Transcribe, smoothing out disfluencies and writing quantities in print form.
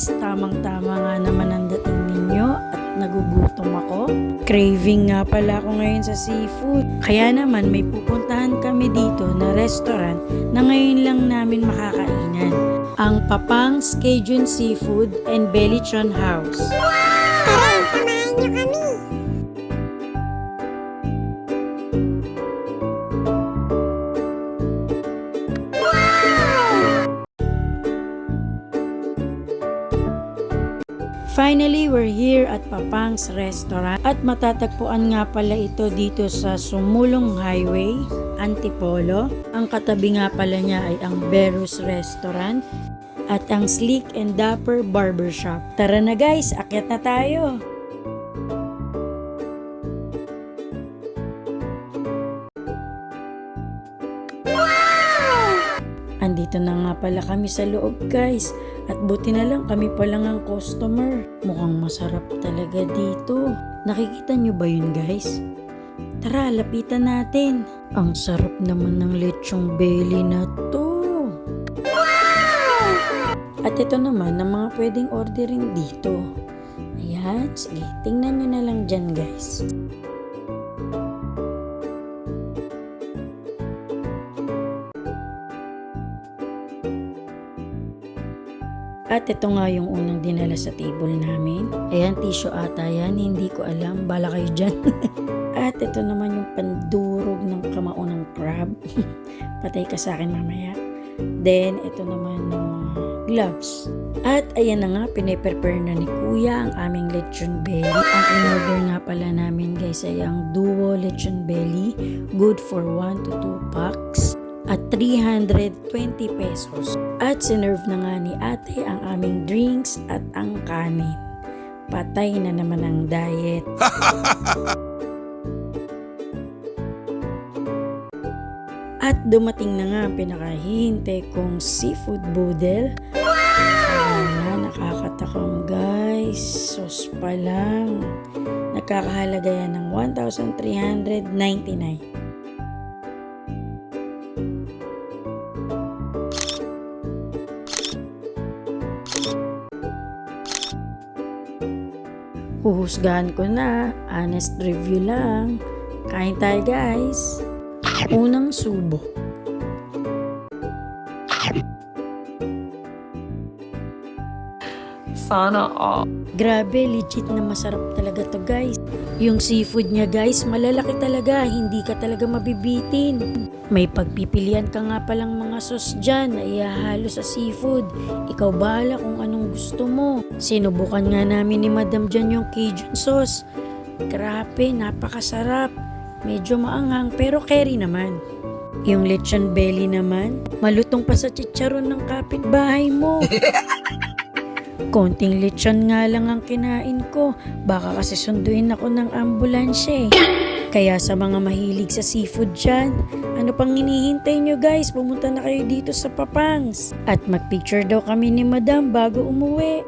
guys, tamang-tama nga naman ang dating ninyo at nagugutom ako. Craving nga pala ako ngayon sa seafood. Kaya naman may pupuntahan kami dito na restaurant na ngayon lang namin makakainan. Ang Papang's Cajun Seafood and Bellichon House. Tara, samahan niyo kami. Finally, we're here at Papang's Restaurant at matatagpuan nga pala ito dito sa Sumulong Highway, Antipolo. Ang katabi nga pala niya ay ang Berus Restaurant at ang Sleek and Dapper Barbershop. Tara na guys, akyat na tayo! Andito na nga pala kami sa loob guys at buti na lang kami pa lang ang customer. Mukhang masarap talaga dito. Nakikita nyo ba yun guys? Tara, lapitan natin. Ang sarap naman ng lechong belly na to. At ito naman ang mga pwedeng orderin dito. Ayan, sige, tingnan nyo na lang dyan guys. At ito nga yung unang dinala sa table namin. Ayan, tissue ata yan. Hindi ko alam. Bala kayo dyan. At ito naman yung pandurog ng kamao ng crab. Patay ka sa akin mamaya. Then, ito naman yung gloves. At ayan na nga, piniprepare na ni Kuya ang aming lechon belly. Ang in-order nga pala namin guys ay ang duo lechon belly. Good for 1 to 2 packs. At 320 pesos. At sinerve na nga ni ate ang aming drinks at ang kanin. Patay na naman ang diet. At dumating na nga ang pinakahihintay kong seafood boodle. Ayan na, nakakatakam guys. Sos pa lang. Nakakahalaga yan ng 1,399. Huhusgahan ko na, honest review lang. Kain tayo guys. Unang subo. Sana all. Grabe, legit na masarap talaga to guys. Yung seafood niya guys, malalaki talaga. Hindi ka talaga mabibitin. May pagpipilian ka nga palang mga sauce dyan na ihahalo sa seafood. Ikaw bahala kung anong gusto mo. Sinubukan nga namin ni Madam dyan yung Cajun sauce. Grabe, napakasarap. Medyo maanghang pero carry naman. Yung lechon belly naman, malutong pa sa chicharon ng kapitbahay mo. Konting lechon nga lang ang kinain ko. Baka kasi sunduin ako ng ambulansya eh. Kaya sa mga mahilig sa seafood dyan, ano pang hinihintay nyo guys? Pumunta na kayo dito sa Papang's. At magpicture daw kami ni Madam bago umuwi.